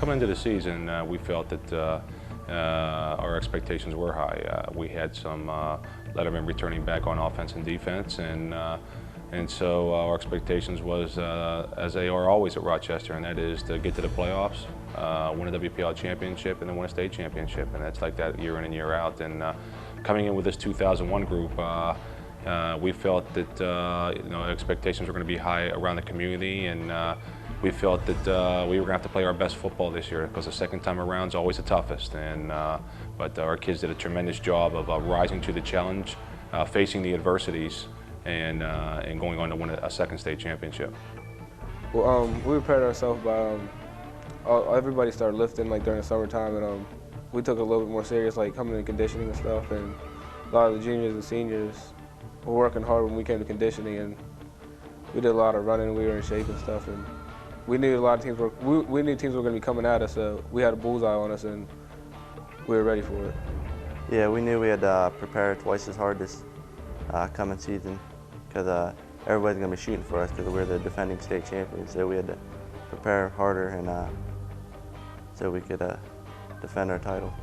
coming into the season, we felt that our expectations were high. We had some lettermen returning back on offense and defense, and so our expectations was, as they are always at Rochester, and that is to get to the playoffs, win a WPL championship, and then win a state championship, and that's like that year in and year out. And coming in with this 2001 group, we felt that expectations were going to be high around the community, and we felt that we were going to have to play our best football this year because the second time around is always the toughest. But our kids did a tremendous job of rising to the challenge, facing the adversities, and going on to win a second state championship. Well, we prepared ourselves by everybody started lifting like during the summertime, and we took it a little bit more serious, like coming in conditioning and stuff. And a lot of the juniors and seniors were working hard when we came to conditioning, and we did a lot of running. We were in shape and stuff, and we knew a lot of teams were we knew teams were going to be coming at us. So we had a bullseye on us, and we were ready for it. Yeah, we knew we had to prepare twice as hard this coming season because everybody's going to be shooting for us because we're the defending state champions. So we had to prepare harder and so we could defend our title.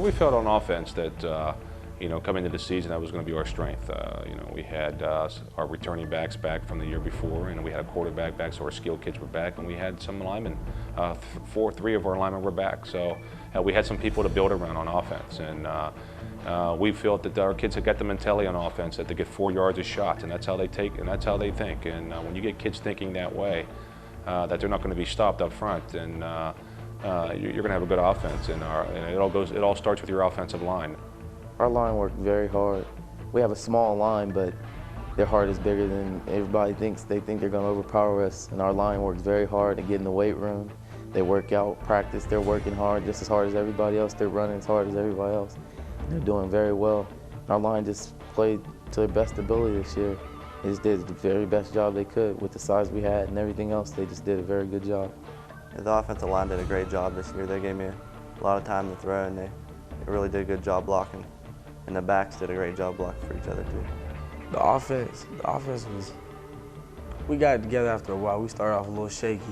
we felt on offense that, coming into the season, that was going to be our strength. We had our returning backs back from the year before, and we had a quarterback back, so our skilled kids were back, and we had some linemen. Three of our linemen were back, so we had some people to build around on offense. And we felt that our kids had got the mentality on offense that they get 4 yards of shots, and that's how they take, and that's how they think. And when you get kids thinking that way, that they're not going to be stopped up front, and you're going to have a good offense. And it all starts with your offensive line. Our line worked very hard. We have a small line, but their heart is bigger than everybody thinks. They think they're going to overpower us, and our line works very hard to get in the weight room. They work out, practice, they're working hard, just as hard as everybody else. They're running as hard as everybody else. They're doing very well. Our line just played to their best ability this year. They just did the very best job they could with the size we had and everything else. They just did a very good job. The offensive line did a great job this year. They gave me a lot of time to throw, and they really did a good job blocking. And the backs did a great job blocking for each other too. The offense was, we got it together after a while. We started off a little shaky,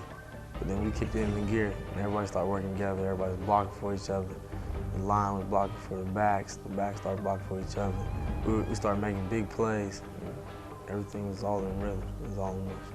but then we kicked it into gear, and everybody started working together. Everybody was blocking for each other. The line was blocking for the backs started blocking for each other. We started making big plays. Everything was all in rhythm. It was all in motion.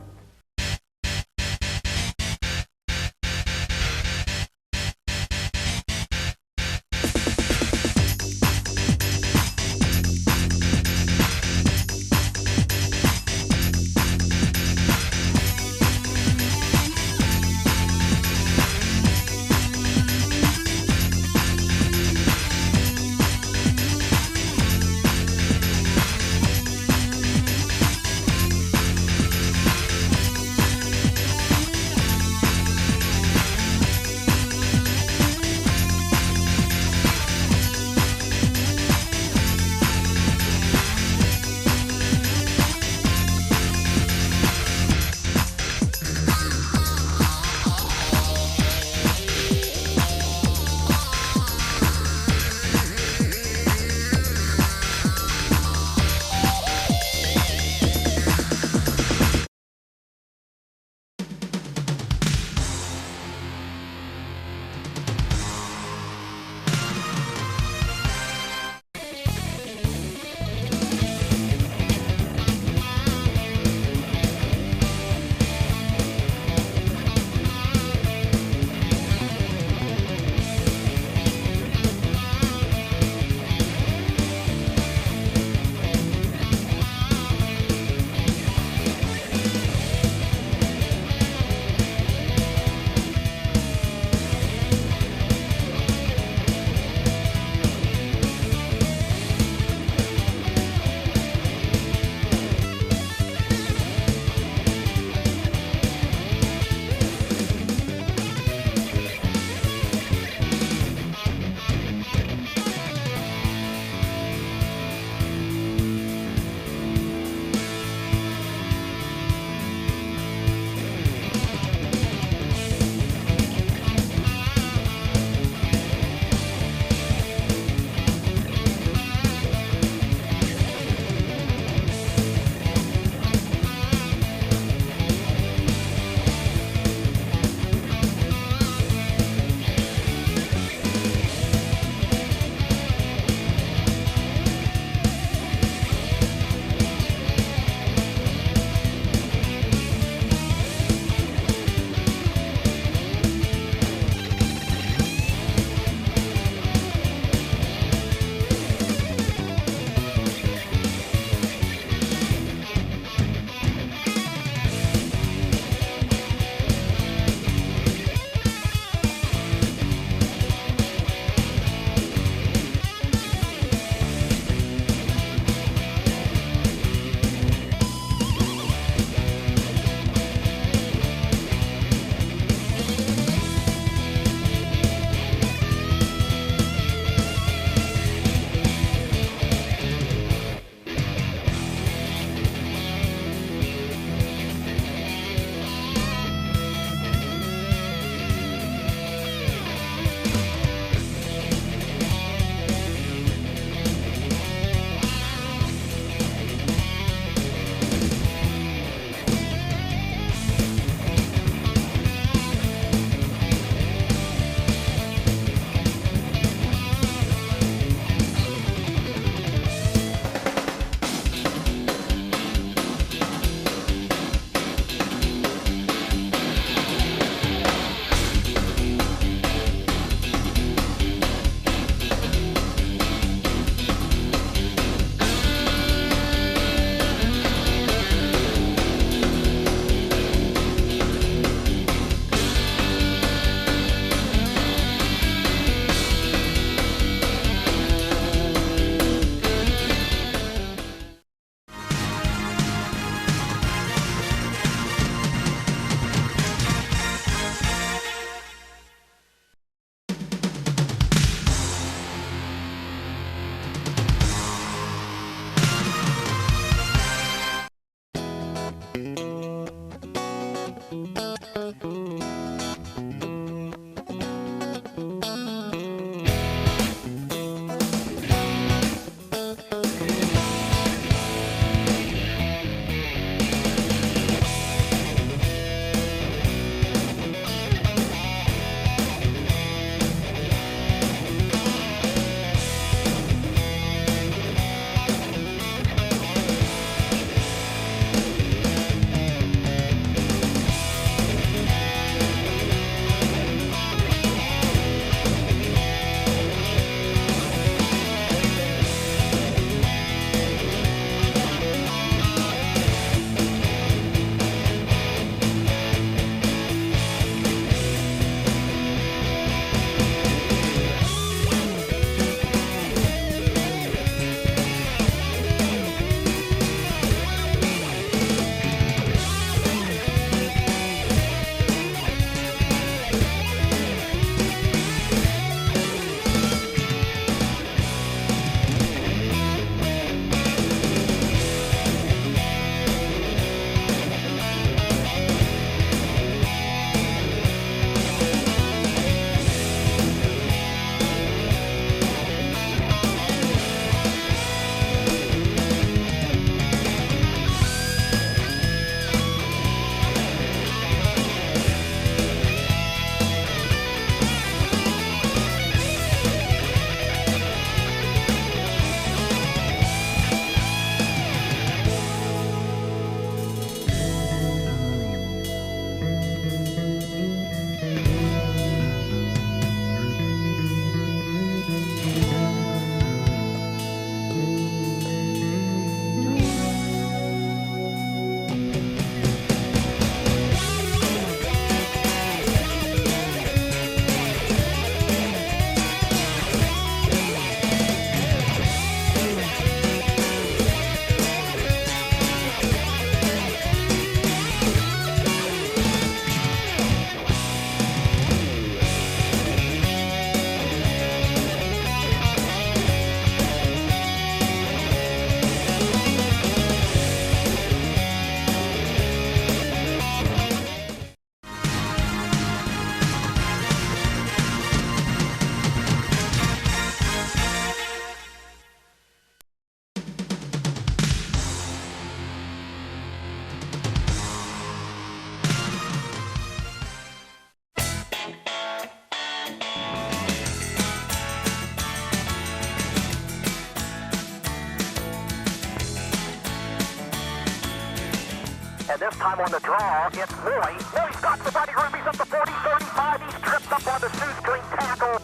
And this time on the draw, it's Moy. Moy's got the running room. He's at the 40, 35. He's tripped up on the shoestring tackle.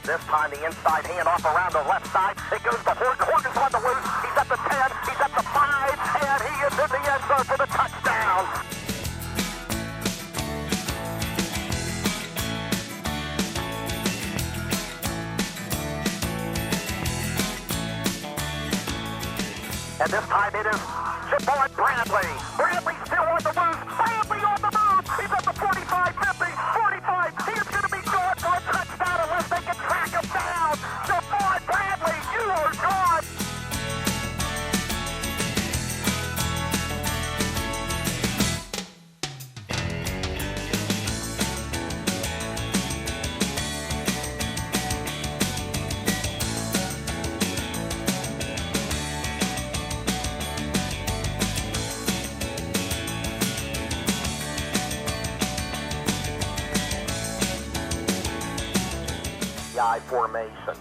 This time the inside handoff around the left side. It goes to Horton. Horton's on the loose. He's at the 10. He's at the 5. And he is in the end zone for the touchdown. And this time it is Javon Bradley. Bradley still on the loose. Bradley on the move. He's at the 45, 50, 45. He is going to be gone for a touchdown unless they can track him down. Javon Bradley, you are gone. I formation.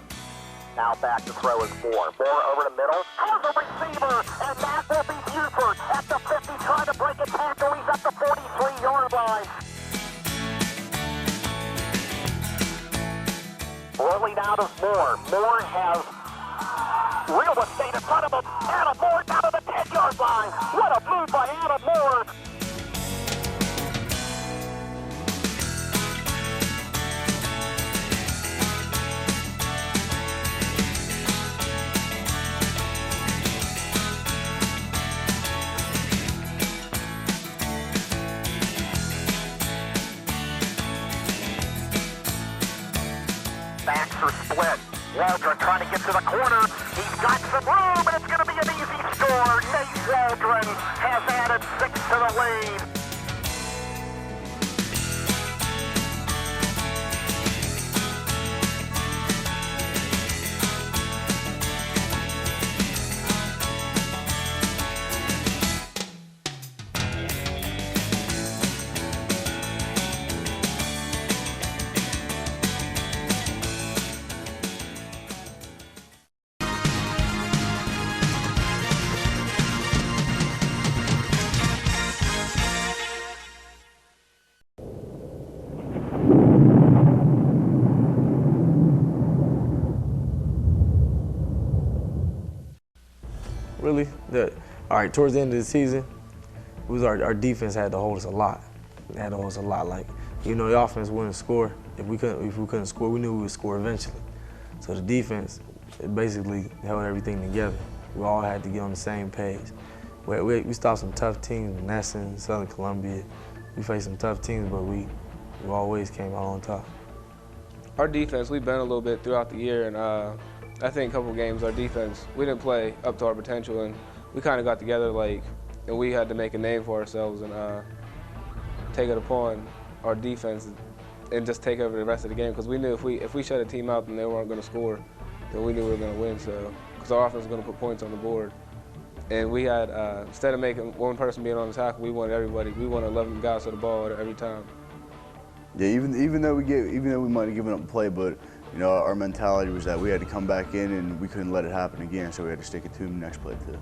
Now back to throw is Moore. Moore over the middle. Has a receiver, and that will be Buford at the 50, trying to break a tackle. He's at the 43-yard line. Rolling out of Moore. Moore has real estate in front of him. Adam Moore down to the 10-yard line. What a move by Adam Moore. Backs are split. Waldron trying to get to the corner. He's got some room, and it's going to be an easy score. Nate Waldron has added 6 to the lead. Really, all right, towards the end of the season, it was our defense had to hold us a lot. They had to hold us a lot. Like, you know, the offense wouldn't score. If we couldn't score, we knew we would score eventually. So the defense, it basically held everything together. We all had to get on the same page. We stopped some tough teams, Nesson, Southern Columbia. We faced some tough teams, but we always came out on top. Our defense, we've been a little bit throughout the year, and I think a couple games, our defense, we didn't play up to our potential, and we kind of got together, and we had to make a name for ourselves and take it upon our defense and just take over the rest of the game, because we knew if we shut a team out and they weren't going to score, then we knew we were going to win. So, because our offense was going to put points on the board, and we had instead of making one person being on the tackle, we wanted everybody. We wanted 11 guys to the ball every time. Yeah, even though we might have given up a play, but you know, our mentality was that we had to come back in and we couldn't let it happen again, so we had to stick it to them next play too.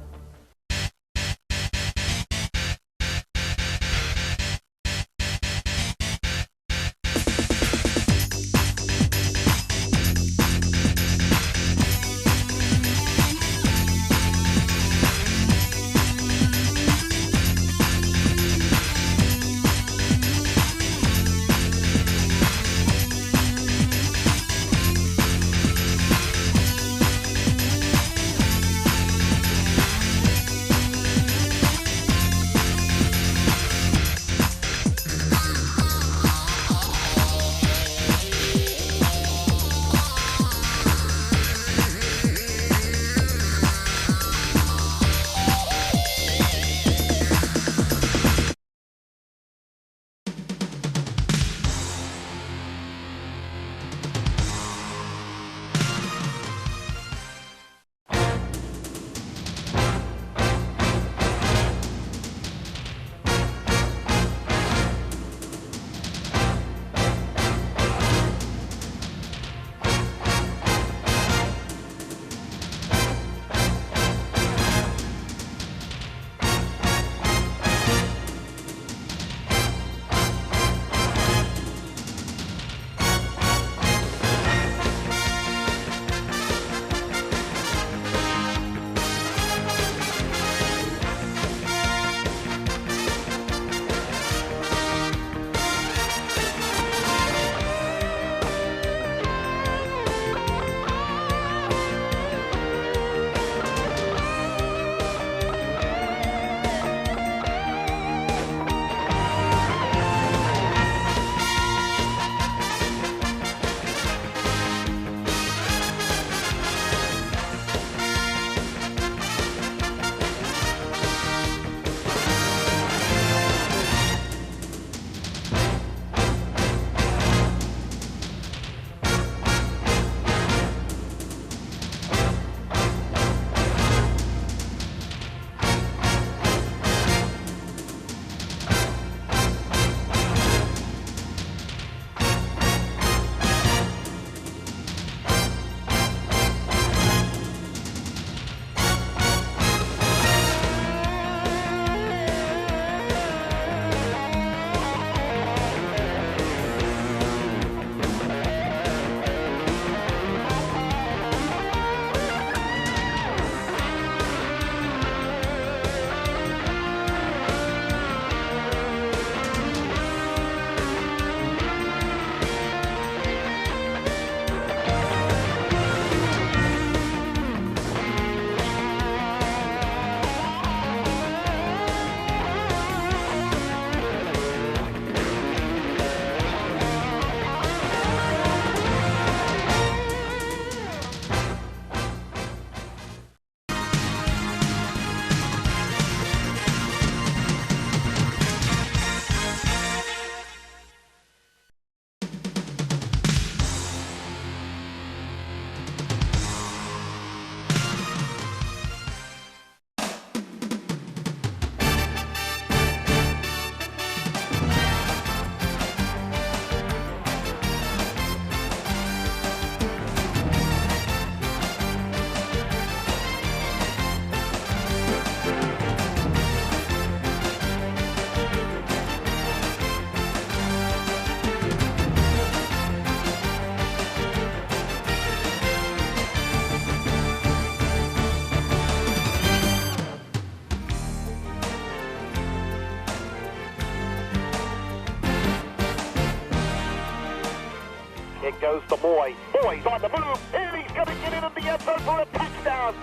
goes the boy. Boy's on the move, and he's going to get into the end zone for a touchdown.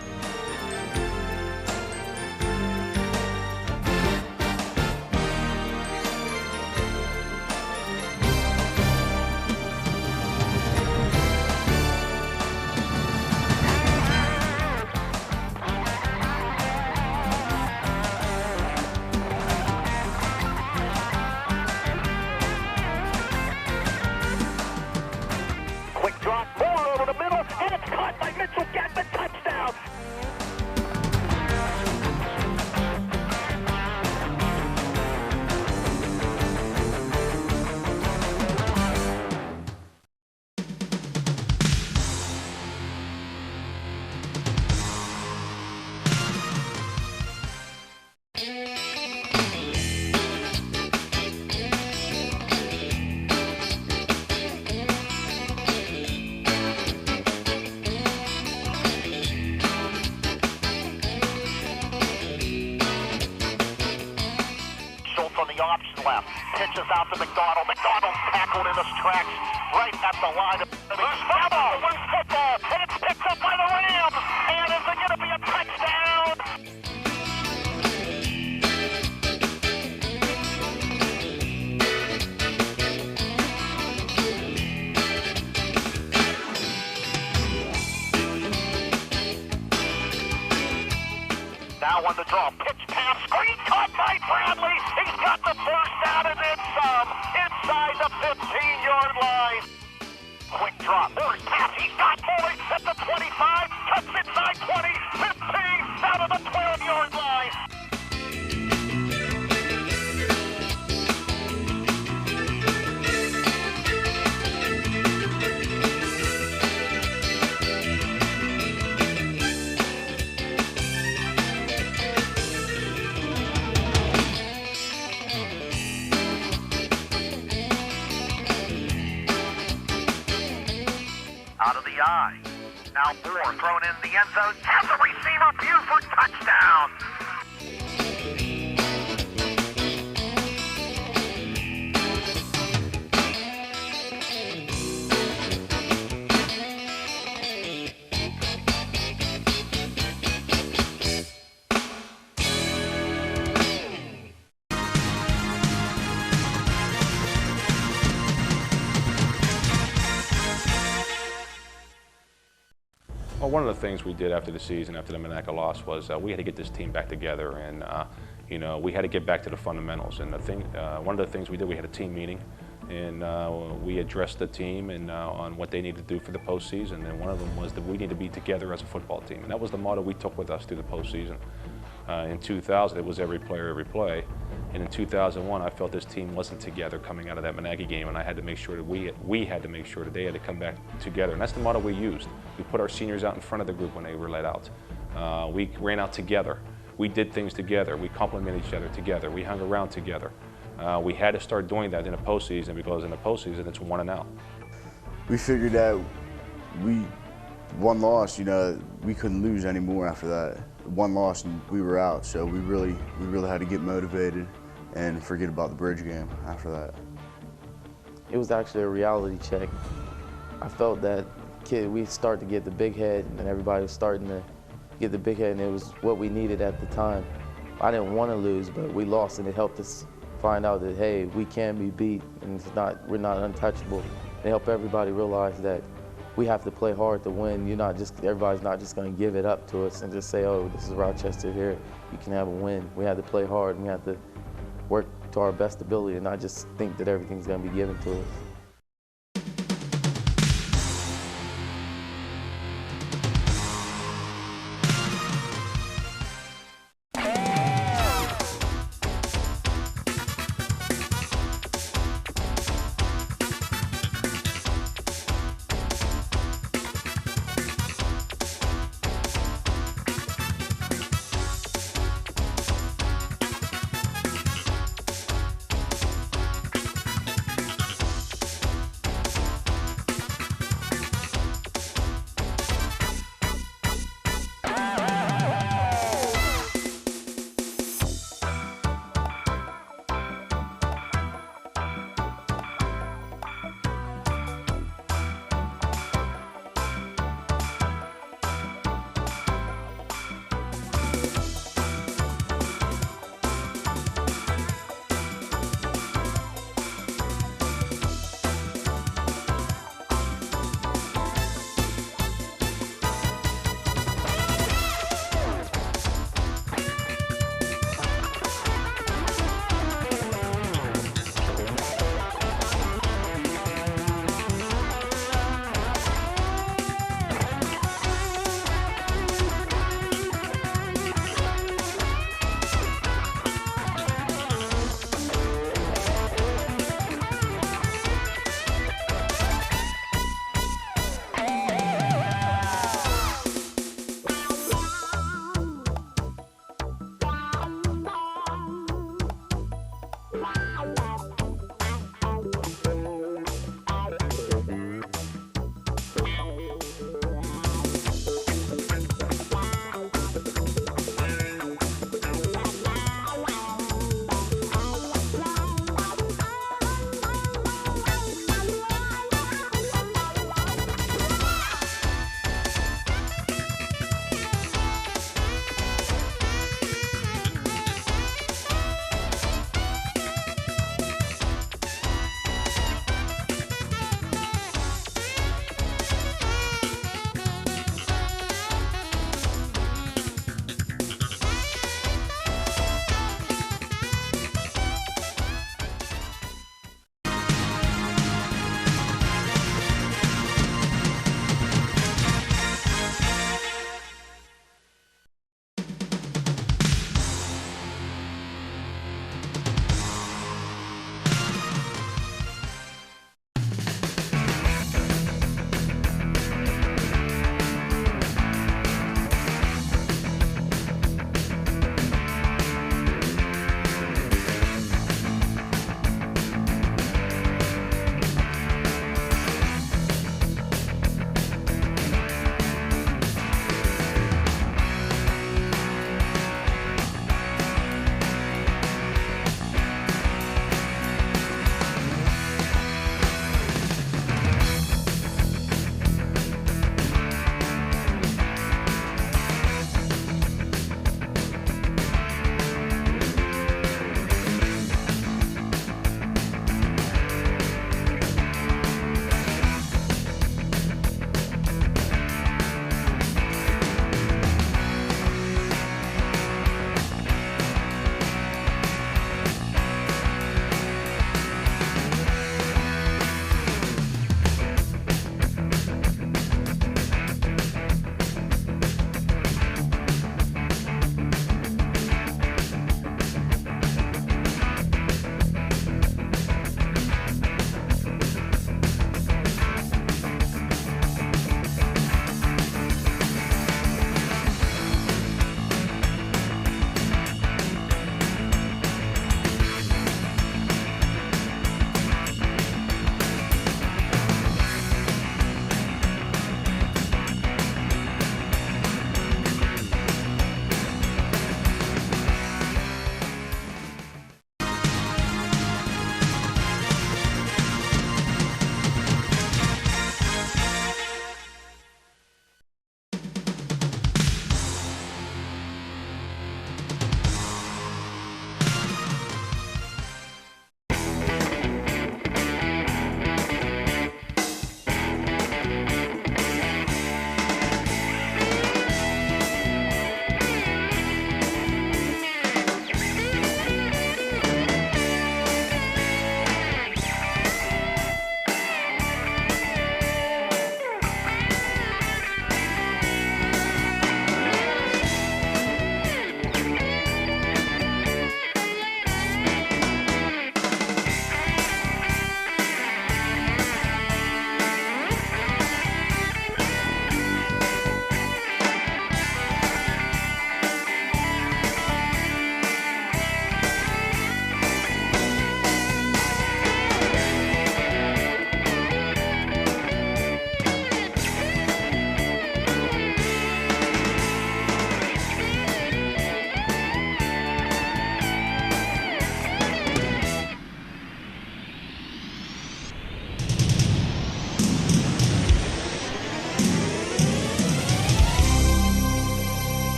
Quick drop, Moore over the middle, and it's caught by Mitchell Gatman, touchdown. Schultz on the option left, pitches out to McDonald. McDonald's tackled in his tracks right at the line of loose football, and it's picked up by the Rams. And is it going to be a touchdown? Now on the draw, pitch pass, screen caught by Bradley. He's got the first down and then some inside the 15-yard line. Quick drop, Moore's pass, he's got Boyd at the 25, cuts inside 20, 15, down to the 12-yard line. Out of the eye. Now Moore thrown in the end zone. Has a receiver, Buford, touchdown. Well, one of the things we did after the season, after the Monaca loss, was we had to get this team back together, and you know, we had to get back to the fundamentals. And one of the things we did, we had a team meeting, and we addressed the team and on what they needed to do for the postseason. And one of them was that we need to be together as a football team, and that was the motto we took with us through the postseason. In 2000, it was every player, every play. And in 2001, I felt this team wasn't together coming out of that Monaca game, and I had to make sure that we had to make sure that they had to come back together. And that's the motto we used. We put our seniors out in front of the group when they were let out. We ran out together. We did things together. We complimented each other together. We hung around together. We had to start doing that in the postseason, because in the postseason, it's 1 and out. We figured out one loss, you know, we couldn't lose anymore after that. One loss and we were out, so we really had to get motivated and forget about the bridge game after that. It was actually a reality check. I felt that we started to get the big head, and everybody was starting to get the big head, and it was what we needed at the time. I didn't want to lose, but we lost, and it helped us find out that, hey, we can be beat, and we're not untouchable. It helped everybody realize that we have to play hard to win. Everybody's not just going to give it up to us and just say, oh, this is Rochester here, you can have a win. We have to play hard, and we have to work to our best ability and not just think that everything's going to be given to us.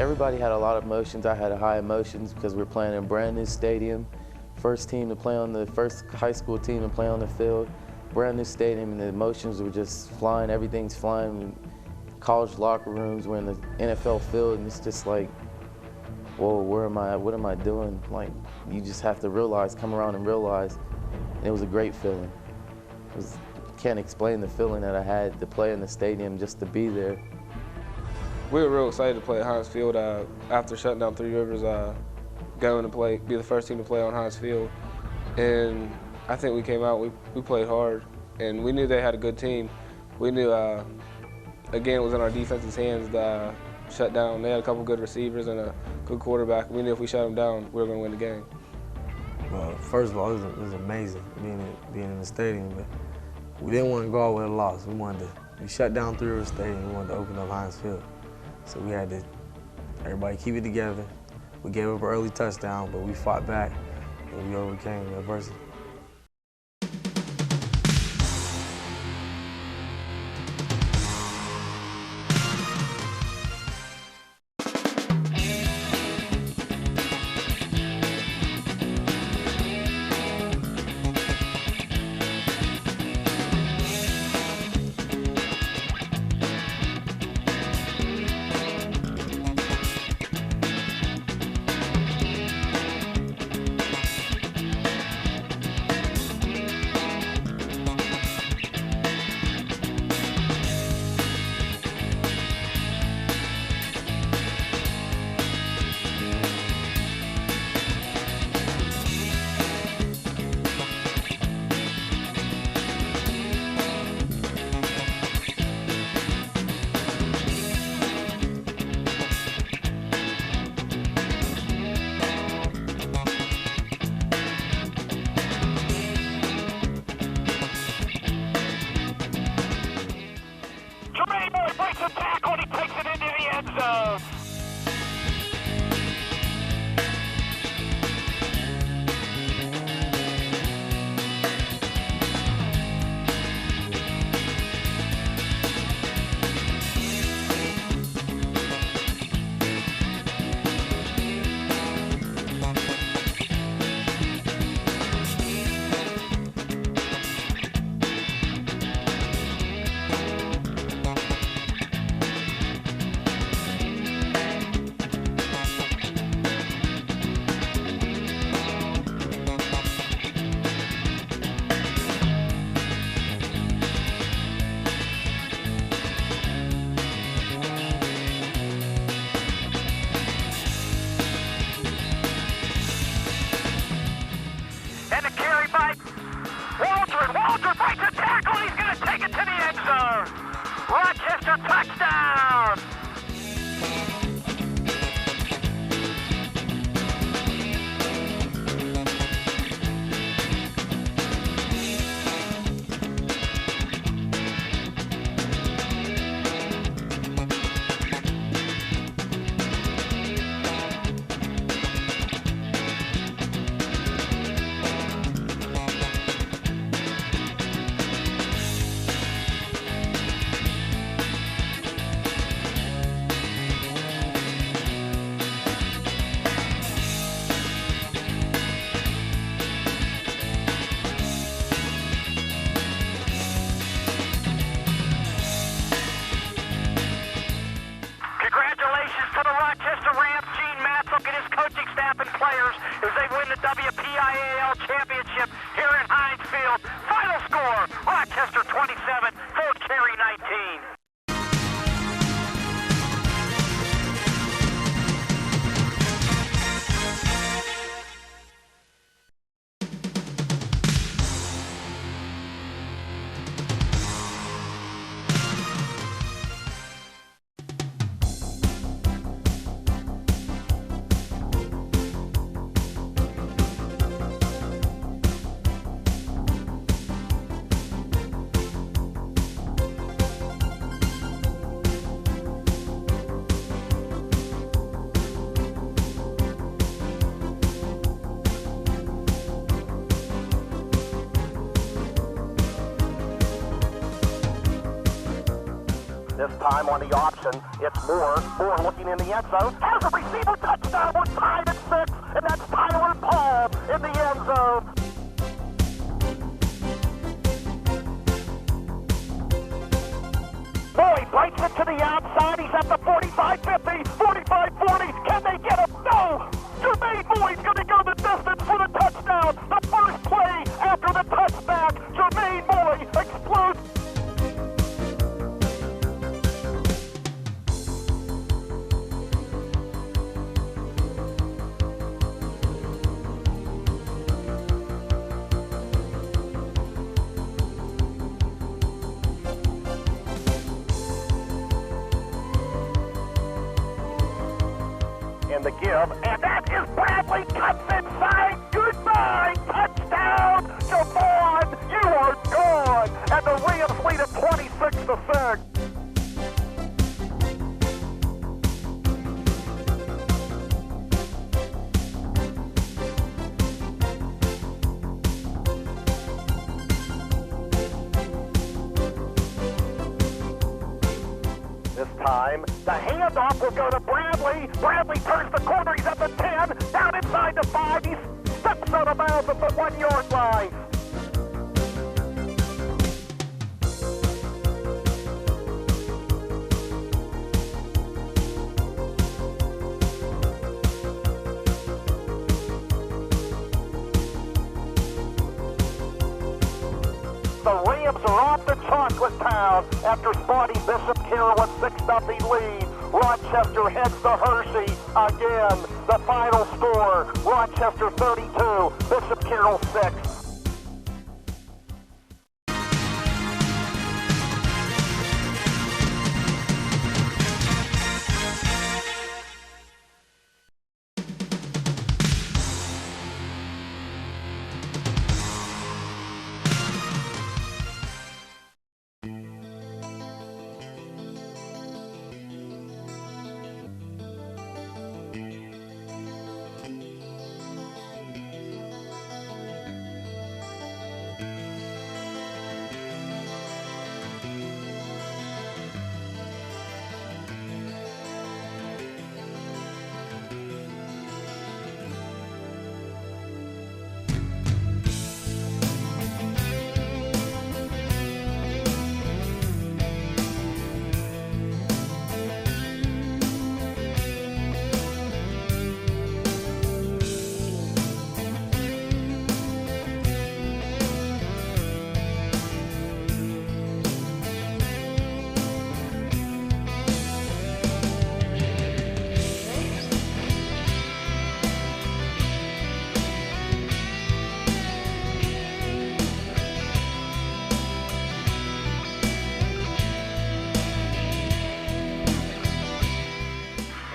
everybody had a lot of emotions. I had high emotions because we're playing in a brand new stadium. First high school team to play on the field. Brand new stadium, and the emotions were just flying. Everything's flying. College locker rooms, we're in the NFL field, and it's just like, whoa, where am I? What am I doing? Like, you just have to realize, come around and realize. And it was a great feeling. Can't explain the feeling that I had to play in the stadium, just to be there. We were real excited to play at Heinz Field after shutting down Three Rivers, going to be the first team to play on Heinz Field. And I think we came out, we played hard, and we knew they had a good team. We knew, again, it was in our defense's hands to shut down. They had a couple good receivers and a good quarterback. We knew if we shut them down, we were going to win the game. Well, first of all, it was amazing being in the stadium, but we didn't want to go out with a loss. We shut down Three Rivers Stadium. We wanted to open up Heinz Field. So we had to, everybody keep it together. We gave up an early touchdown, but we fought back and we overcame adversity. Walter breaks a tackle. He's going to take it to the end zone. Rochester touchdown. As they win the WPIAL championship here in Heinz Field. Final score, Rochester 27, Fort Cary 19. time on the option, it's Moore. Moore looking in the end zone. Has a receiver touchdown. We're tied at 6, and that's Tyler Paul in the end zone. Boy breaks it to the outside. He's at the 45-50, 45-40. Can they get him? No! Jermaine Boyd's going to go the distance for the touchdown. The first play after the touchback. Jermaine Boyd explodes. In the give, and that is Bradley cuts inside. Goodbye, touchdown, Javon, you are gone. And the Rams lead at 26-6. This time, the handoff will go to Bradley. Bradley turns the corner. He's at the 10, down inside the 5. He steps out of bounds at the 1-yard line. The Rams are off to Chocolate Town after spotting Bishop Carroll a 6-0 lead. Rochester heads to Hershey again. The final score, Rochester 32, Bishop Carroll 6.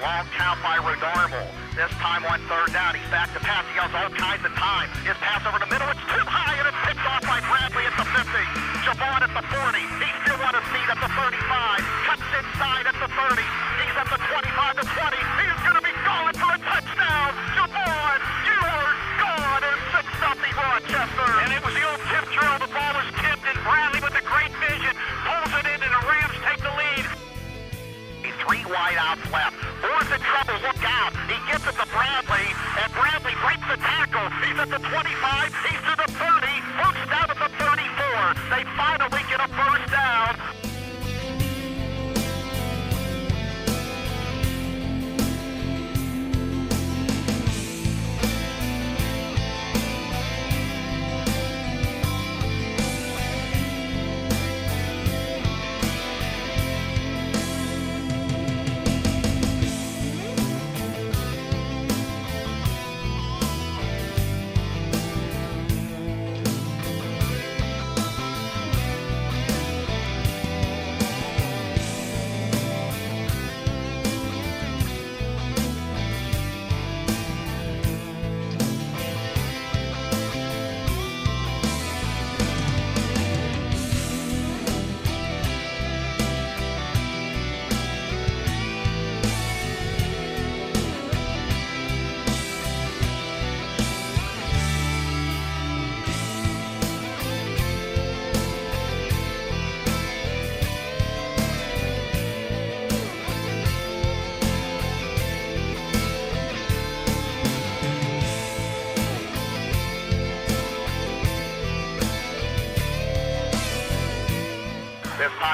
Long count by Redarble. This time on third down, he's back to pass. He goes all kinds of time. His pass over the middle, it's too high, and it's picked off by Bradley at the 50. Javon at the 40. He still on his feet at the 35. Cuts inside at the 30. He's at the 25 to 20. He's going to be gone for a touchdown. Javon, you are gone, and 6-0 Rochester. And it was the old tip drill. The ball was tipped, and Bradley with a great vision pulls it in, and the Rams take the lead. 3 wideouts left. Moore's in trouble. Look out. He gets it to Bradley, and Bradley breaks the tackle. He's at the 25. He's to the 30. First down at the 34. They finally get a first down.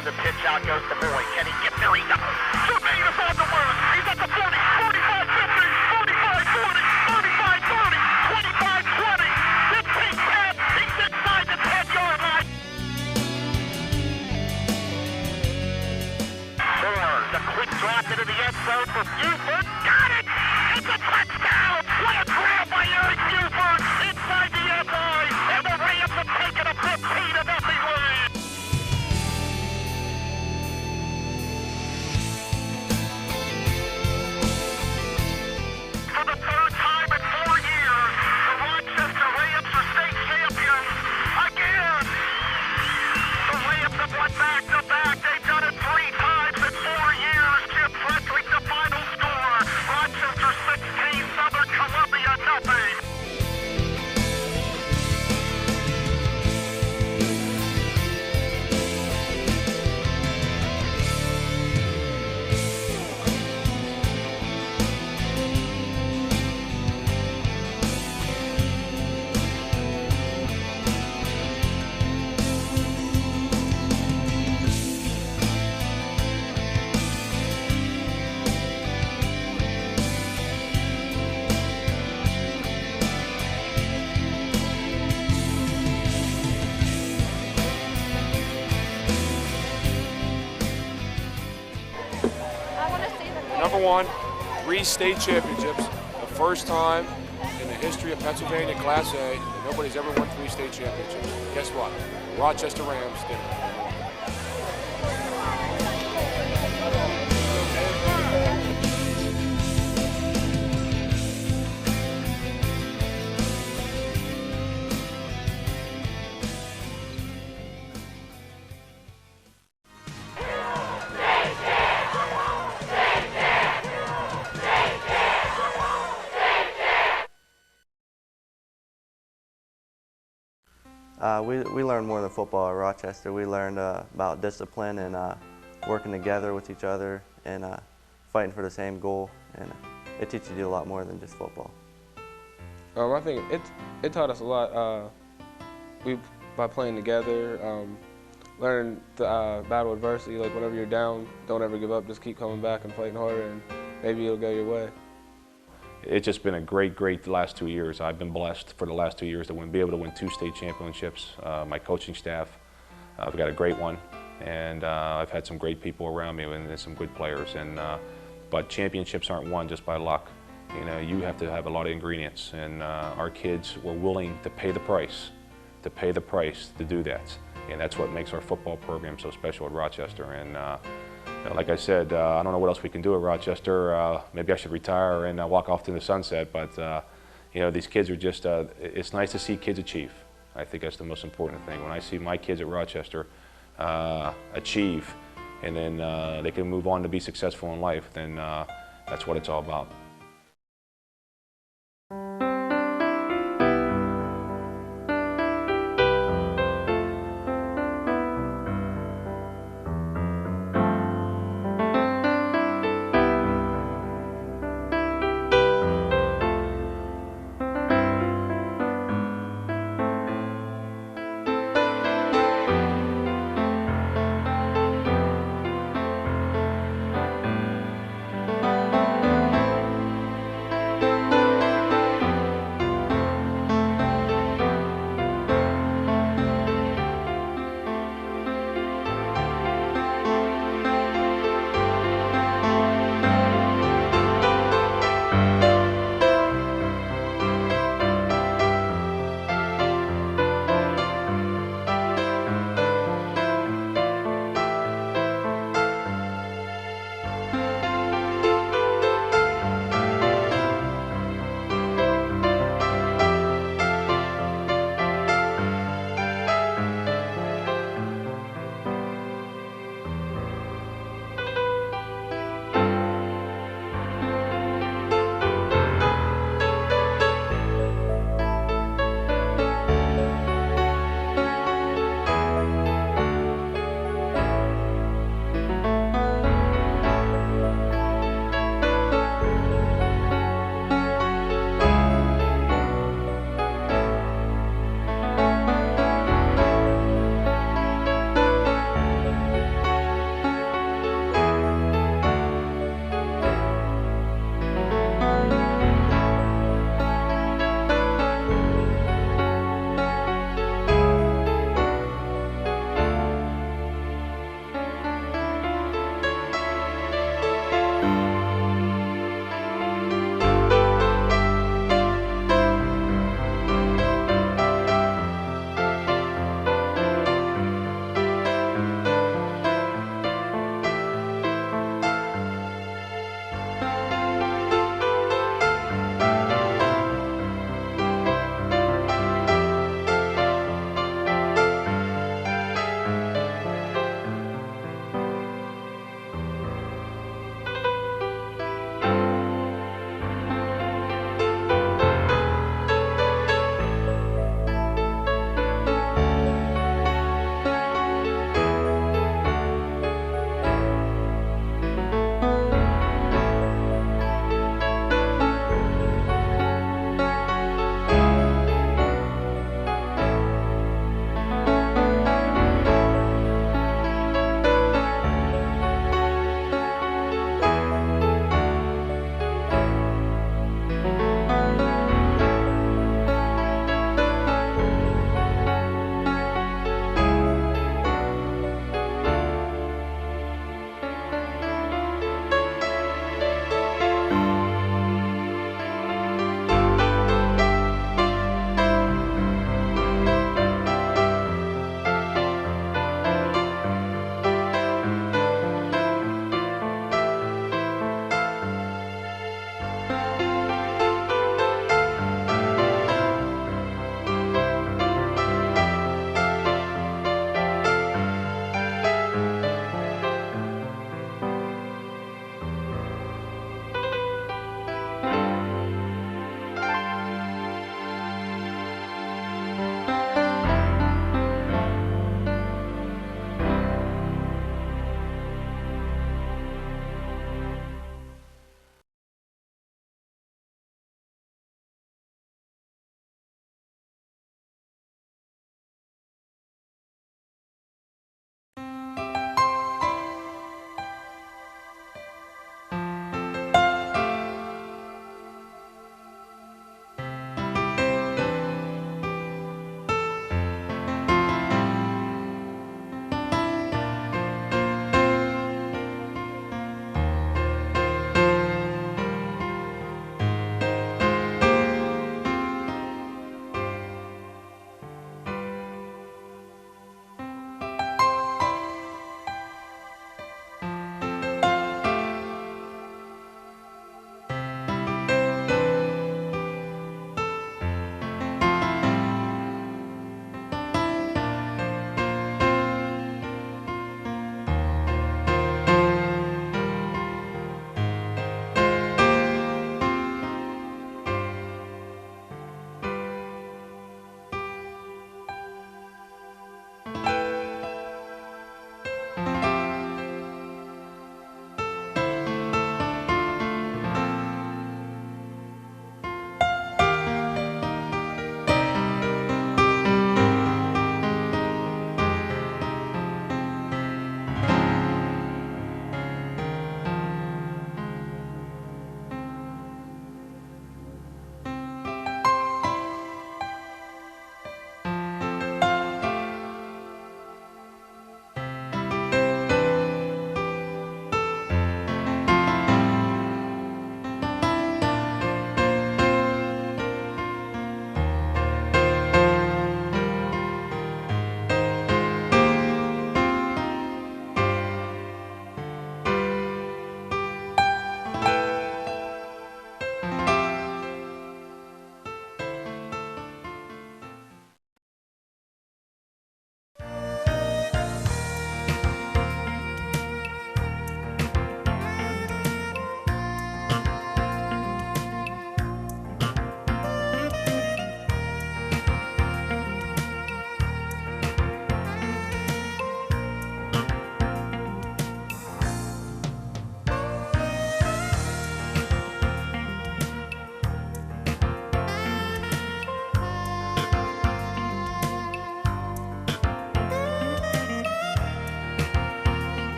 On the pitch, out goes the boy. Can he get there? He does. Tremendous on the move. He's at the 40, 45, 50, 45, 40, 35, 30, 25, 20, 15, 10. He's inside the 10-yard line. The quick drop into the end zone for Buford. Got it! It's a touchdown! What a grab by Eric Buford inside the end line. And the Rams have taken a 15-0 lead. For the third time in 4 years, the Rochester Rams are state champions again. The Rams have won back-to-back. They've done it 3 times in 4 years. Jim Frederick, the final score. Rochester 16, Southern Columbia nothing. Number one, 3 state championships. The first time in the history of Pennsylvania Class A that nobody's ever won 3 state championships. Guess what? Rochester Rams did it. We learned more than football at Rochester. We learned about discipline and working together with each other and fighting for the same goal. And it teaches you a lot more than just football. I think it taught us a lot. By playing together, learning to battle adversity. Like whenever you're down, don't ever give up. Just keep coming back and fighting harder, and maybe it'll go your way. It's just been a great last 2 years. I've been blessed for the last 2 years to be able to win 2 state championships. My coaching staff, I've got a great one, and I've had some great people around me and some good players. But championships aren't won just by luck. You know, you have to have a lot of ingredients, and our kids were willing to pay the price to do that. And that's what makes our football program so special at Rochester. And like I said, I don't know what else we can do at Rochester. Maybe I should retire and walk off to the sunset, but you know, these kids are just, it's nice to see kids achieve. I think that's the most important thing. When I see my kids at Rochester achieve, and then they can move on to be successful in life, then that's what it's all about.